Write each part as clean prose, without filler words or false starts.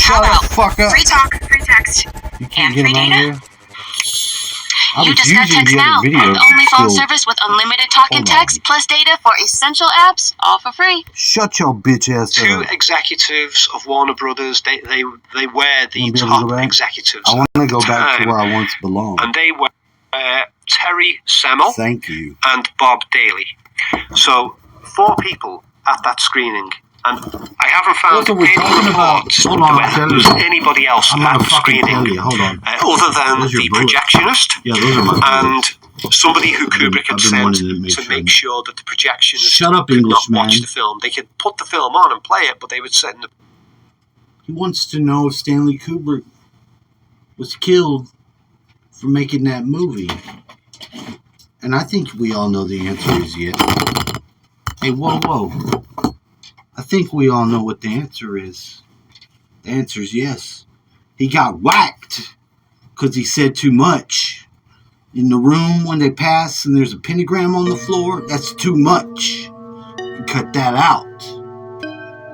Shut the fuck up. Free talk, free text, and free data. You just got text now. The only phone service with unlimited talk and text plus data for essential apps, all for free. Shut your bitch ass up. Two executives of Warner Brothers, they were the top executives. I want to go back to where I once belonged. And they were Terry Semel. Thank you. And Bob Daly. So 4 people at that screening. And I haven't found any reports whether there's anybody else at the screening other than the projectionist and somebody who Kubrick had sent to make sure that the projectionist could not watch the film. They could put the film on and play it, but they would sit in the... He wants to know if Stanley Kubrick was killed for making that movie. And I think we all know the answer is yes. Hey, whoa. I think we all know what the answer is. The answer is yes. He got whacked because he said too much. In the room when they pass and there's a pentagram on the floor, that's too much. You cut that out.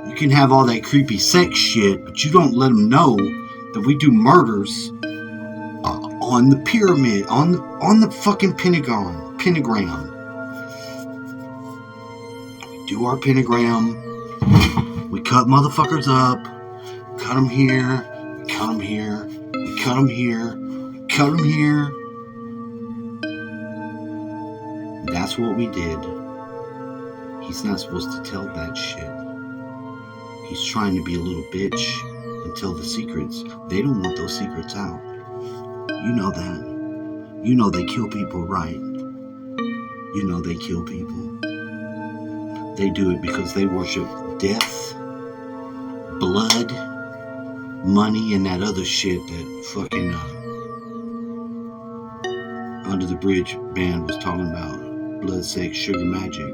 You can have all that creepy sex shit, but you don't let them know that we do murders on the pyramid, on the fucking pentagram. We do our pentagram. We cut motherfuckers up, cut them here, we cut them here, we cut them here, we cut them here. That's what we did. He's not supposed to tell that shit. He's trying to be a little bitch and tell the secrets. They don't want those secrets out. You know that. You know they kill people, right? You know they kill people. They do it because they worship death, blood, money, and that other shit that fucking Under the Bridge band was talking about. Blood, sex, sugar, magic.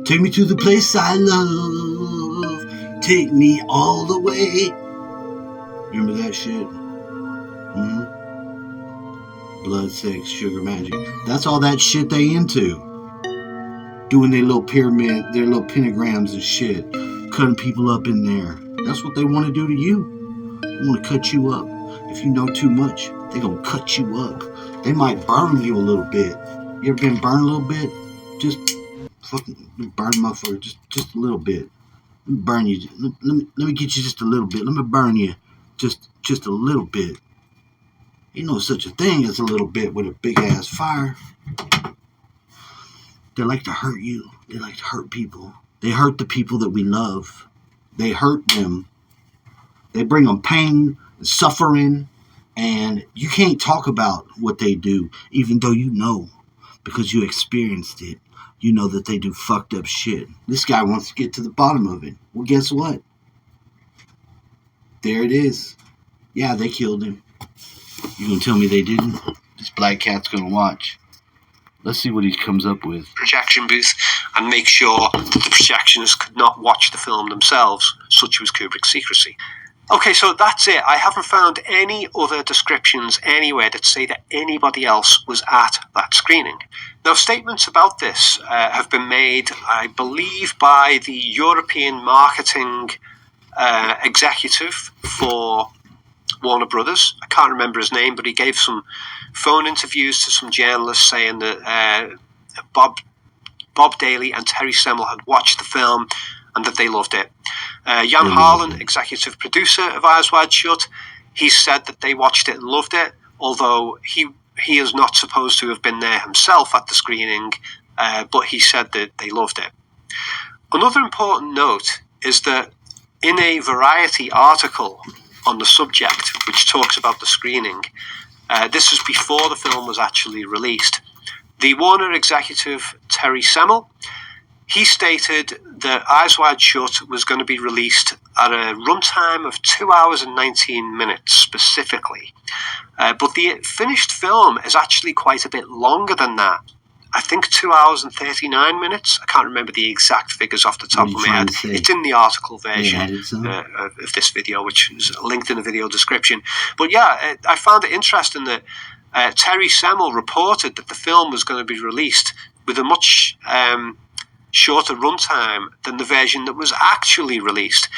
Take me to the place I love. Take me all the way. Remember that shit? Blood, sex, sugar, magic. That's all that shit they into. Doing their little pyramid, their little pentagrams and shit. Cutting people up in there. That's what they want to do to you. They want to cut you up. If you know too much, they gonna cut you up. They might burn you a little bit. You ever been burned a little bit? Just fucking burn motherfucker. Just a little bit. Let me burn you. Let me get you just a little bit. Let me burn you just a little bit. Ain't no such a thing as a little bit with a big ass fire. They like to hurt you. They like to hurt people. They hurt the people that we love. They hurt them. They bring them pain and suffering. And you can't talk about what they do, even though you know, because you experienced it. You know that they do fucked up shit. This guy wants to get to the bottom of it. Well, guess what? There it is. Yeah, they killed him. You gonna tell me they didn't? This black cat's gonna watch. Let's see what he comes up with. Projection booth and make sure that the projectionists could not watch the film themselves. Such was Kubrick's secrecy. Okay, so that's it. I haven't found any other descriptions anywhere that say that anybody else was at that screening. Now, statements about this have been made, I believe, by the European marketing executive for Warner Brothers. I can't remember his name, but he gave some phone interviews to some journalists saying that Bob Daly and Terry Semel had watched the film and that they loved it. Jan Harlan, executive producer of Eyes Wide Shut, he said that they watched it and loved it, although he is not supposed to have been there himself at the screening, but he said that they loved it. Another important note is that in a Variety article on the subject, which talks about the screening, this is before the film was actually released, the Warner executive Terry Semel, he stated that Eyes Wide Shut was going to be released at a runtime of 2 hours and 19 minutes specifically. But the finished film is actually quite a bit longer than that. I think 2 hours and 39 minutes. I can't remember the exact figures off the top of my head. It's in the article version of this video, which is linked in the video description. But yeah, I found it interesting that Terry Semel reported that the film was going to be released with a much shorter runtime than the version that was actually released.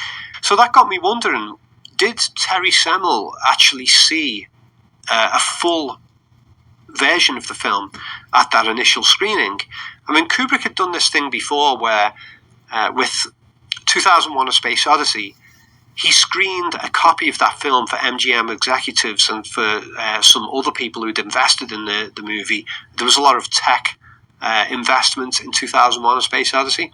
So that got me wondering, did Terry Semel actually see a full version of the film at that initial screening? I mean, Kubrick had done this thing before where with 2001: A Space Odyssey, he screened a copy of that film for MGM executives and for some other people who'd invested in the movie. There was a lot of tech investment in 2001: A Space Odyssey,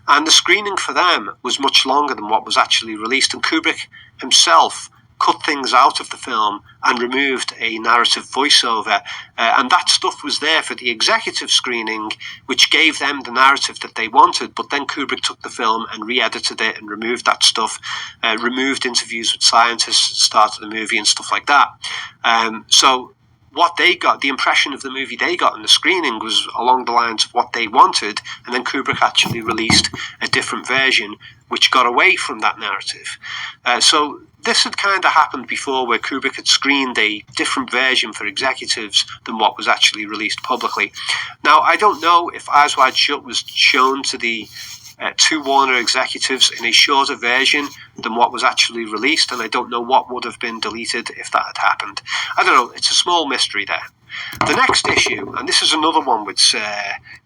and the screening for them was much longer than what was actually released, and Kubrick himself cut things out of the film and removed a narrative voiceover, and that stuff was there for the executive screening, which gave them the narrative that they wanted. But then Kubrick took the film and re-edited it and removed that stuff, removed interviews with scientists at the start of the movie and stuff like that. So what they got, the impression of the movie they got in the screening, was along the lines of what they wanted, and then Kubrick actually released a different version which got away from that narrative. So this had kind of happened before, where Kubrick had screened a different version for executives than what was actually released publicly. Now, I don't know if Eyes Wide Shut was shown to the two Warner executives in a shorter version than what was actually released, and I don't know what would have been deleted if that had happened. I don't know, it's a small mystery there. The next issue, and this is another one which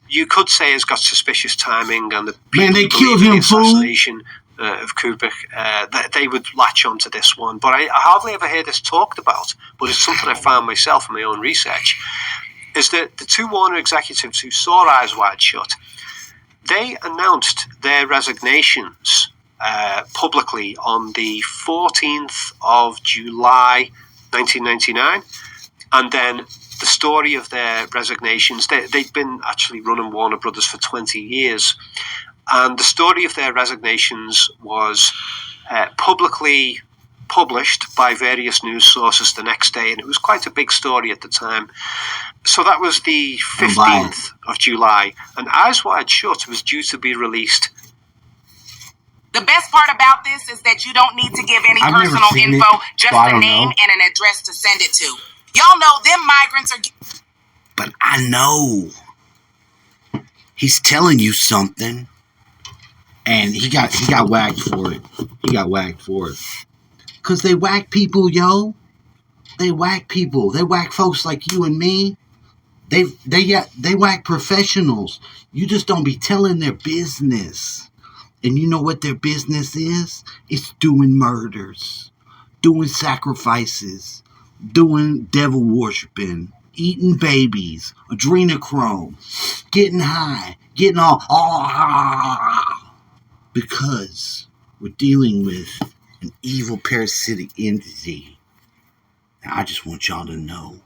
you could say has got suspicious timing, and the people they who killed believe in him, the assassination of Kubrick, they would latch onto this one. But I hardly ever hear this talked about, but it's something I found myself in my own research, is that the two Warner executives who saw Eyes Wide Shut, they announced their resignations publicly on the 14th of July 1999, and then the story of their resignations, they'd been actually running Warner Brothers for 20 years, and the story of their resignations was publicly published by various news sources the next day, and it was quite a big story at the time. So that was the 15th of July, and Eyes Wide Shut was due to be released. The best part about this is that you don't need to give any personal info, just a name and an address to send it to. Y'all know them migrants are... But I know. He's telling you something. And he got whacked for it. He got whacked for it. Because they whack people, yo. They whack people. They whack folks like you and me. They whack professionals. You just don't be telling their business. And you know what their business is? It's doing murders, doing sacrifices, doing devil worshiping, eating babies, adrenochrome, getting high, getting all because we're dealing with an evil parasitic entity. Now, I just want y'all to know